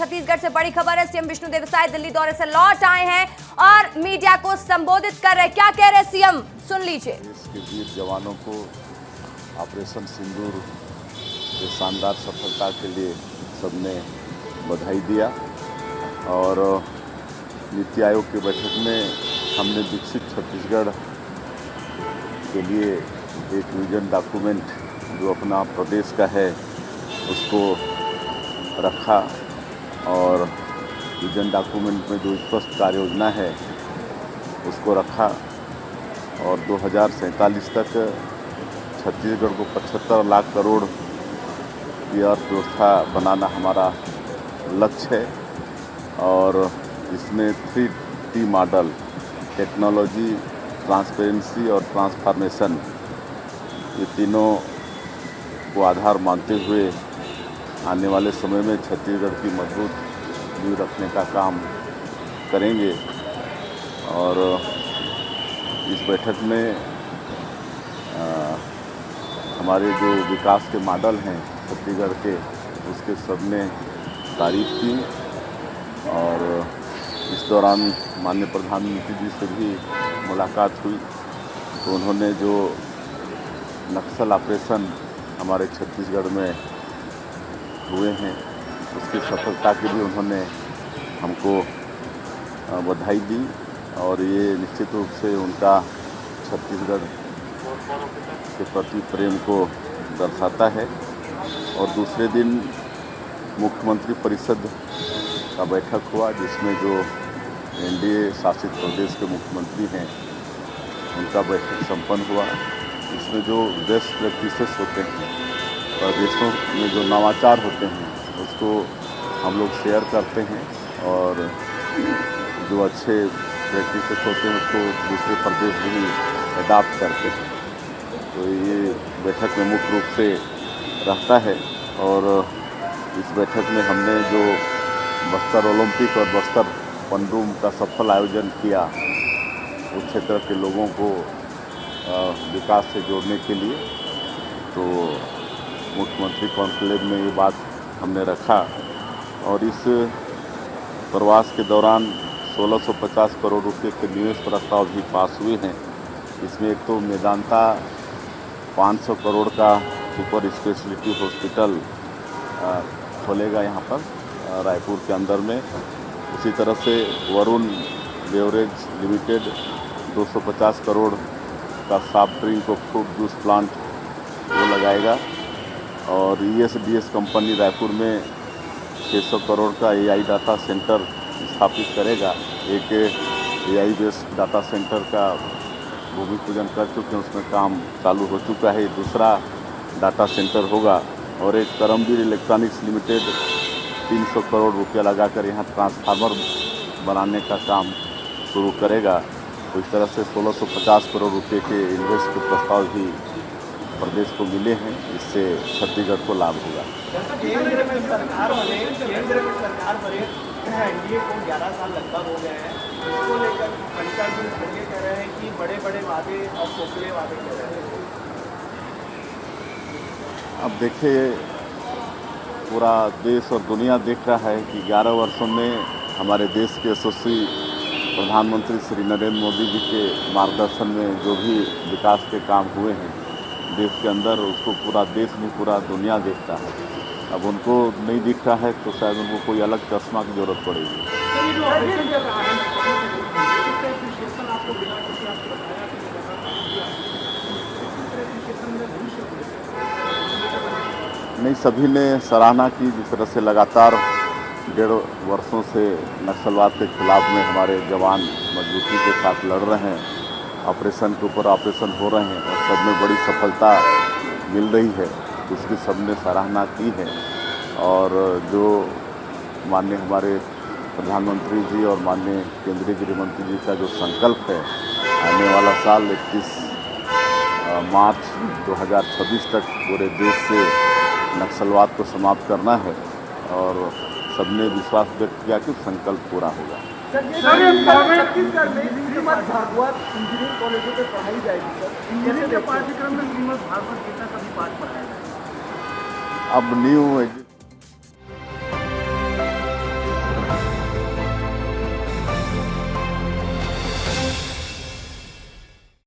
छत्तीसगढ़ से बड़ी खबर है। सीएम विष्णुदेव साय दिल्ली दौरे से लौट आए हैं और मीडिया को संबोधित कर रहे हैं। क्या कह रहे सीएम, सुन लीजिए। देश के वीर जवानों को ऑपरेशन सिंदूर के शानदार सफलता के लिए सबने बधाई दिया और नीति आयोग की बैठक में हमने विकसित छत्तीसगढ़ के लिए एक विजन डॉक्यूमेंट जो अपना प्रदेश का है उसको रखा और विजन डॉक्यूमेंट में जो स्पष्ट कार्य योजना है उसको रखा और 2047 तक छत्तीसगढ़ को 75 लाख करोड़ की अर्थव्यवस्था बनाना हमारा लक्ष्य है और इसमें 3T मॉडल टेक्नोलॉजी, ट्रांसपेरेंसी और ट्रांसफॉर्मेशन ये तीनों को आधार मानते हुए आने वाले समय में छत्तीसगढ़ की मजबूत नींव रखने का काम करेंगे। और इस बैठक में हमारे जो विकास के मॉडल हैं छत्तीसगढ़ के उसके सबने तारीफ की और इस दौरान माननीय प्रधानमंत्री जी से भी मुलाकात हुई तो उन्होंने जो नक्सल ऑपरेशन हमारे छत्तीसगढ़ में हुए हैं उसकी सफलता के लिए उन्होंने हमको बधाई दी और ये निश्चित रूप से उनका छत्तीसगढ़ के प्रति प्रेम को दर्शाता है। और दूसरे दिन मुख्यमंत्री परिषद का बैठक हुआ जिसमें जो एनडीए शासित प्रदेश के मुख्यमंत्री हैं उनका बैठक संपन्न हुआ। इसमें जो बेस्ट प्रैक्टिसेस होते हैं और देशों में जो नवाचार होते हैं उसको हम लोग शेयर करते हैं और जो अच्छे प्रैक्टिसेस होते हैं उसको दूसरे प्रदेश भी अडाप्ट करते हैं। तो ये बैठक में मुख्य रूप से रहता है और इस बैठक में हमने जो बस्तर ओलंपिक और बस्तर पनडुम का सफल आयोजन किया उस क्षेत्र के लोगों को विकास से जोड़ने के लिए, तो मुख्यमंत्री कॉन्क्लेव में ये बात हमने रखा और इस प्रवास के दौरान 1650 करोड़ रुपए के निवेश प्रस्ताव भी पास हुए हैं। इसमें एक तो मेदांता 500 करोड़ का सुपर स्पेशलिटी हॉस्पिटल खोलेगा यहाँ पर रायपुर के अंदर में। उसी तरह से वरुण बेवरेज लिमिटेड 250 करोड़ का सॉफ्ट ड्रिंक और फ्रूट जूस प्लांट वो लगाएगा और ESDS कंपनी रायपुर में 600 करोड़ का AI डाटा सेंटर स्थापित करेगा। एक AI बेस्ड डाटा सेंटर का भूमि पूजन कर चुके हैं, उसमें काम चालू हो चुका है। दूसरा डाटा सेंटर होगा और एक करमवीर इलेक्ट्रॉनिक्स लिमिटेड 300 करोड़ रुपया लगाकर यहाँ ट्रांसफार्मर बनाने का काम शुरू करेगा। तो इस तरह से 1650 करोड़ रुपए के इन्वेस्ट के प्रस्ताव भी प्रदेश को मिले हैं। इससे छत्तीसगढ़ को लाभ होगा। केंद्र में सरकार बने एनडीए को 11 साल लगभग हो गए हैं। इसको लेकर मल्लिकार्जुन खड़गे कह रहे हैं कि बड़े बड़े वादे और खोखले वादे कर रहे हैं। अब देखिए पूरा देश और दुनिया देख रहा है कि 11 वर्षों में हमारे देश के यशस्वी प्रधानमंत्री श्री नरेंद्र मोदी जी के मार्गदर्शन में जो भी विकास के काम हुए हैं देश के अंदर, उसको पूरा देश नहीं पूरा दुनिया देखता है। अब उनको नहीं दिख रहा है तो शायद उनको कोई अलग चश्मा की जरूरत पड़ेगी। नहीं, सभी ने सराहना की जिस तरह से लगातार 1.5 वर्षों से नक्सलवाद के खिलाफ में हमारे जवान मजबूती के साथ लड़ रहे हैं। ऑपरेशन के ऊपर ऑपरेशन हो रहे हैं और सब में बड़ी सफलता मिल रही है, उसकी सबने सराहना की है। और जो माननीय हमारे प्रधानमंत्री जी और माननीय केंद्रीय गृह मंत्री जी का जो संकल्प है आने वाला साल 31 मार्च 2026 तक पूरे देश से नक्सलवाद को समाप्त करना है और सबने विश्वास व्यक्त किया कि संकल्प पूरा होगा। छत्तीसगढ़ में श्रीमद् भागवत इंजीनियरिंग कॉलेजों में पढ़ाई जाएगी सर। इंजीनियरिंग के पाठ्यक्रम में श्रीमद् भागवत गीता का भी पाठ पढ़ाया जाएगा। अब न्यू